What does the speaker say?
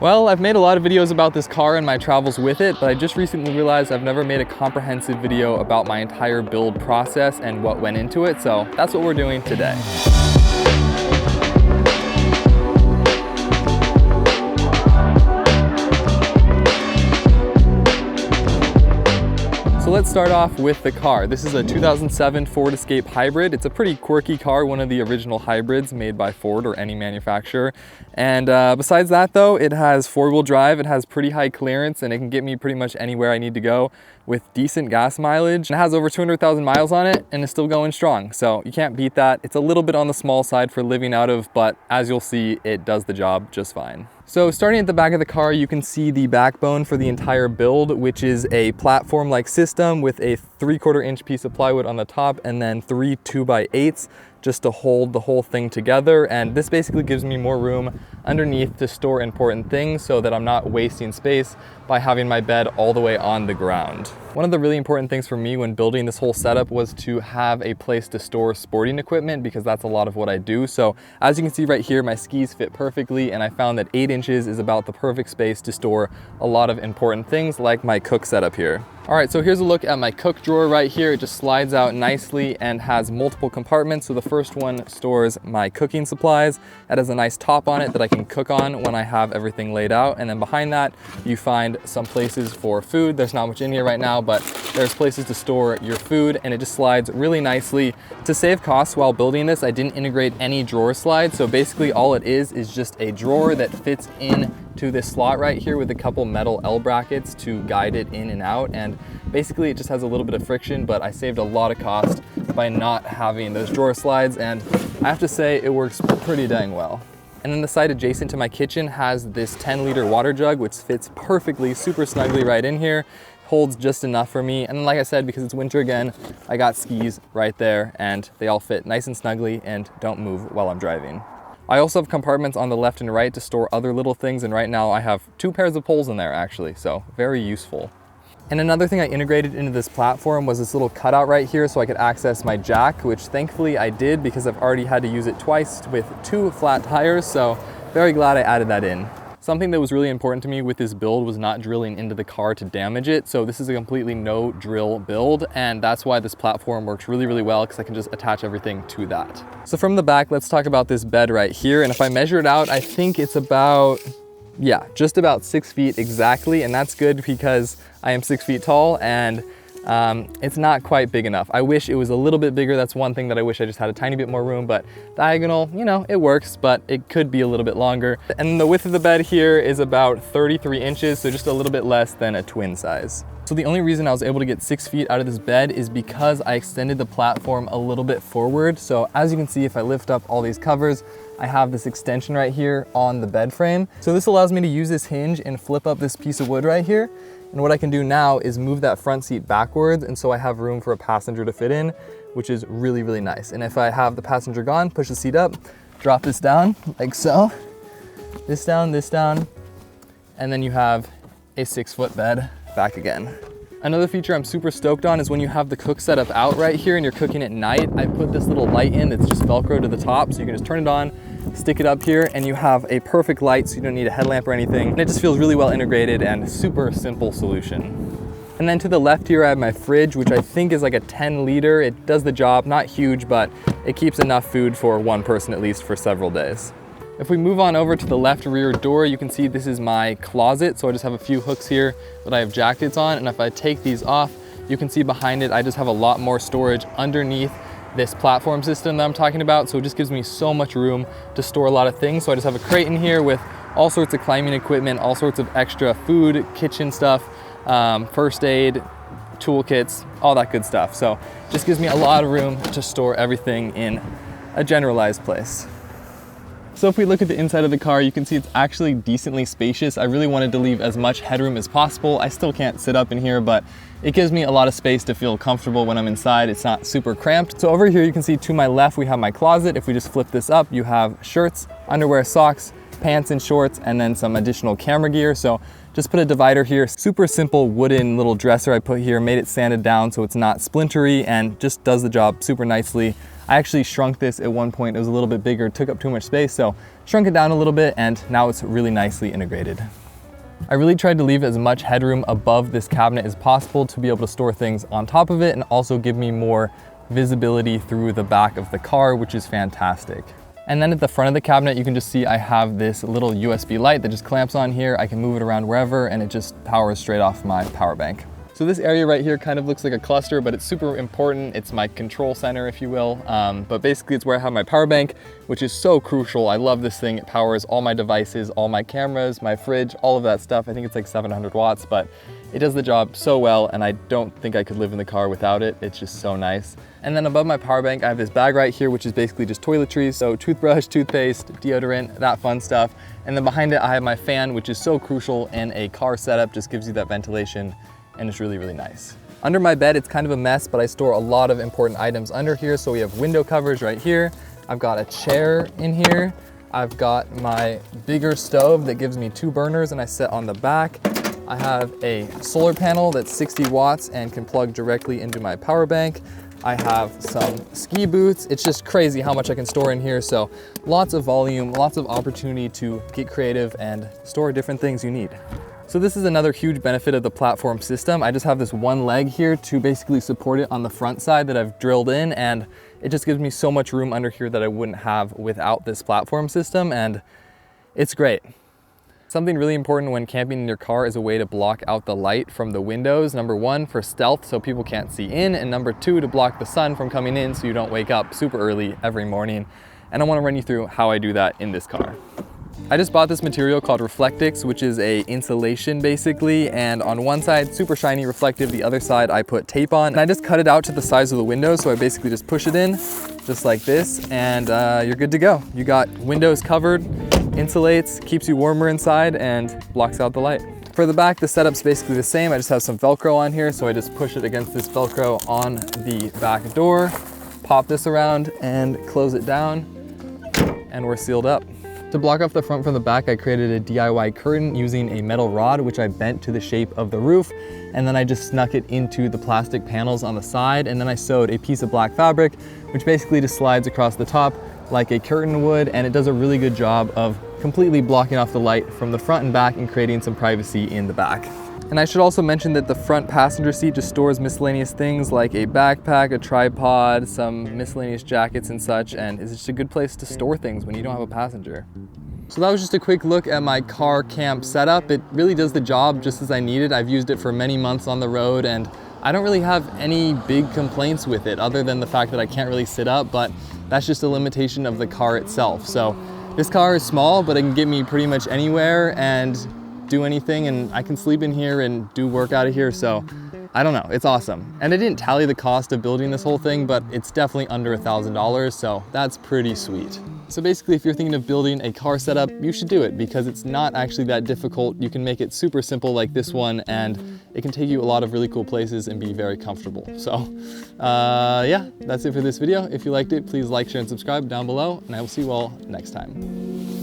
Well, I've made a lot of videos about this car and my travels with it, but I just recently realized I've never made a comprehensive video about my entire build process and what went into it, so that's what we're doing today. So let's start off with the car. This is a 2007 Ford Escape Hybrid. It's a pretty quirky car, one of the original hybrids made by Ford or any manufacturer. And besides that though, it has four-wheel drive, it has pretty high clearance, and it can get me pretty much anywhere I need to go with decent gas mileage. It has over 200,000 miles on it and is still going strong. So you can't beat that. It's a little bit on the small side for living out of, but as you'll see, it does the job just fine. So starting at the back of the car, you can see the backbone for the entire build, which is a platform-like system with a 3/4 inch piece of plywood on the top and then 3 2x8s just to hold the whole thing together. And this basically gives me more room underneath to store important things so that I'm not wasting space by having my bed all the way on the ground. One of the really important things for me when building this whole setup was to have a place to store sporting equipment, because that's a lot of what I do. So as you can see right here, my skis fit perfectly, and I found that 8 inches is about the perfect space to store a lot of important things like my cook setup here. All right, so here's a look at my cook drawer right here. It just slides out nicely and has multiple compartments. So the first one stores my cooking supplies. It has a nice top on it that I can cook on when I have everything laid out. And then behind that, you find some places for food. There's not much in here right now, but there's places to store your food, and it just slides really nicely. To save costs while building this, I didn't integrate any drawer slides. So basically all it is just a drawer that fits in to this slot right here with a couple metal L brackets to guide it in and out. And basically it just has a little bit of friction, but I saved a lot of cost by not having those drawer slides, and I have to say it works pretty dang well. And then the side adjacent to my kitchen has this 10-liter water jug, which fits perfectly, super snugly right in here, holds just enough for me. And like I said, because it's winter again, I got skis right there and they all fit nice and snugly and don't move while I'm driving. I also have compartments on the left and right to store other little things, and right now I have 2 pairs of poles in there actually, so very useful. And another thing I integrated into this platform was this little cutout right here so I could access my jack, which thankfully I did because I've already had to use it twice with 2 flat tires, so very glad I added that in. Something that was really important to me with this build was not drilling into the car to damage it. So this is a completely no drill build, and that's why this platform works really, really well, because I can just attach everything to that. So from the back, let's talk about this bed right here. And if I measure it out, I think it's about, yeah, just about 6 feet exactly. And that's good because I am 6 feet tall, and it's not quite big enough. I wish it was a little bit bigger. That's one thing that I wish I just had a tiny bit more room, but diagonal, you know, it works, but it could be a little bit longer. And the width of the bed here is about 33 inches, so just a little bit less than a twin size. So the only reason I was able to get 6 feet out of this bed is because I extended the platform a little bit forward. So as you can see, if I lift up all these covers, I have this extension right here on the bed frame. So this allows me to use this hinge and flip up this piece of wood right here. And what I can do now is move that front seat backwards, and so I have room for a passenger to fit in, which is really, really nice. And if I have the passenger gone, push the seat up, drop this down like so, this down, and then you have a 6-foot bed back again. Another feature I'm super stoked on is when you have the cook setup out right here and you're cooking at night, I put this little light in that's just Velcro to the top, so you can just turn it on, stick it up here, and you have a perfect light, so you don't need a headlamp or anything. And it just feels really well integrated and super simple solution. And then to the left here, I have my fridge, which I think is like a 10-liter. It does the job, not huge, but it keeps enough food for one person at least for several days. If we move on over to the left rear door, you can see this is my closet. So I just have a few hooks here that I have jackets on. And if I take these off, you can see behind it, I just have a lot more storage underneath this platform system that I'm talking about. So it just gives me so much room to store a lot of things. So I just have a crate in here with all sorts of climbing equipment, all sorts of extra food, kitchen stuff, first aid, toolkits, all that good stuff. So it just gives me a lot of room to store everything in a generalized place. So if we look at the inside of the car, you can see it's actually decently spacious. I really wanted to leave as much headroom as possible. I still can't sit up in here, but it gives me a lot of space to feel comfortable when I'm inside. It's not super cramped. So over here, you can see to my left, we have my closet. If we just flip this up, you have shirts, underwear, socks, pants and shorts, and then some additional camera gear. So just put a divider here, super simple wooden little dresser I put here, made it sanded down so it's not splintery and just does the job super nicely. I actually shrunk this at one point, it was a little bit bigger, took up too much space, so shrunk it down a little bit and now it's really nicely integrated. I really tried to leave as much headroom above this cabinet as possible to be able to store things on top of it and also give me more visibility through the back of the car, which is fantastic. And then at the front of the cabinet, you can just see I have this little USB light that just clamps on here. I can move it around wherever and it just powers straight off my power bank. So this area right here kind of looks like a cluster, but it's super important. It's my control center, if you will. But basically it's where I have my power bank, which is so crucial. I love this thing. It powers all my devices, all my cameras, my fridge, all of that stuff. I think it's like 700 watts, but it does the job so well, and I don't think I could live in the car without it. It's just so nice. And then above my power bank, I have this bag right here, which is basically just toiletries. So toothbrush, toothpaste, deodorant, that fun stuff. And then behind it, I have my fan, which is so crucial in a car setup, just gives you that ventilation, and it's really, really nice. Under my bed, it's kind of a mess, but I store a lot of important items under here. So we have window covers right here. I've got a chair in here. I've got my bigger stove that gives me 2 burners and I set on the back. I have a solar panel that's 60 watts and can plug directly into my power bank. I have some ski boots. It's just crazy how much I can store in here. So lots of volume, lots of opportunity to get creative and store different things you need. So this is another huge benefit of the platform system. I just have this one leg here to basically support it on the front side that I've drilled in, and it just gives me so much room under here that I wouldn't have without this platform system, and it's great. Something really important when camping in your car is a way to block out the light from the windows. Number 1, for stealth, so people can't see in, and number 2, to block the sun from coming in so you don't wake up super early every morning. And I want to run you through how I do that in this car. I just bought this material called Reflectix, which is a insulation basically, and on one side, super shiny, reflective, the other side I put tape on, and I just cut it out to the size of the window, so I basically just push it in, just like this, and you're good to go. You got windows covered, insulates, keeps you warmer inside, and blocks out the light. For the back, the setup's basically the same. I just have some Velcro on here, so I just push it against this Velcro on the back door, pop this around, and close it down, and we're sealed up. To block off the front from the back, I created a DIY curtain using a metal rod, which I bent to the shape of the roof, and then I just snuck it into the plastic panels on the side, and then I sewed a piece of black fabric, which basically just slides across the top like a curtain would, and it does a really good job of completely blocking off the light from the front and back and creating some privacy in the back. And I should also mention that the front passenger seat just stores miscellaneous things like a backpack, a tripod, some miscellaneous jackets and such, and it's just a good place to store things when you don't have a passenger. So that was just a quick look at my car camp setup. It really does the job just as I need it. I've used it for many months on the road, and I don't really have any big complaints with it other than the fact that I can't really sit up, but that's just a limitation of the car itself. So this car is small, but it can get me pretty much anywhere and do anything, and I can sleep in here and do work out of here, so I don't know, it's awesome. And I didn't tally the cost of building this whole thing, but it's definitely under $1,000, so that's pretty sweet. So basically, if you're thinking of building a car setup, you should do it because it's not actually that difficult. You can make it super simple like this one, and it can take you a lot of really cool places and be very comfortable. So yeah, that's it for this video. If you liked it, please like, share, and subscribe down below, and I will see you all next time.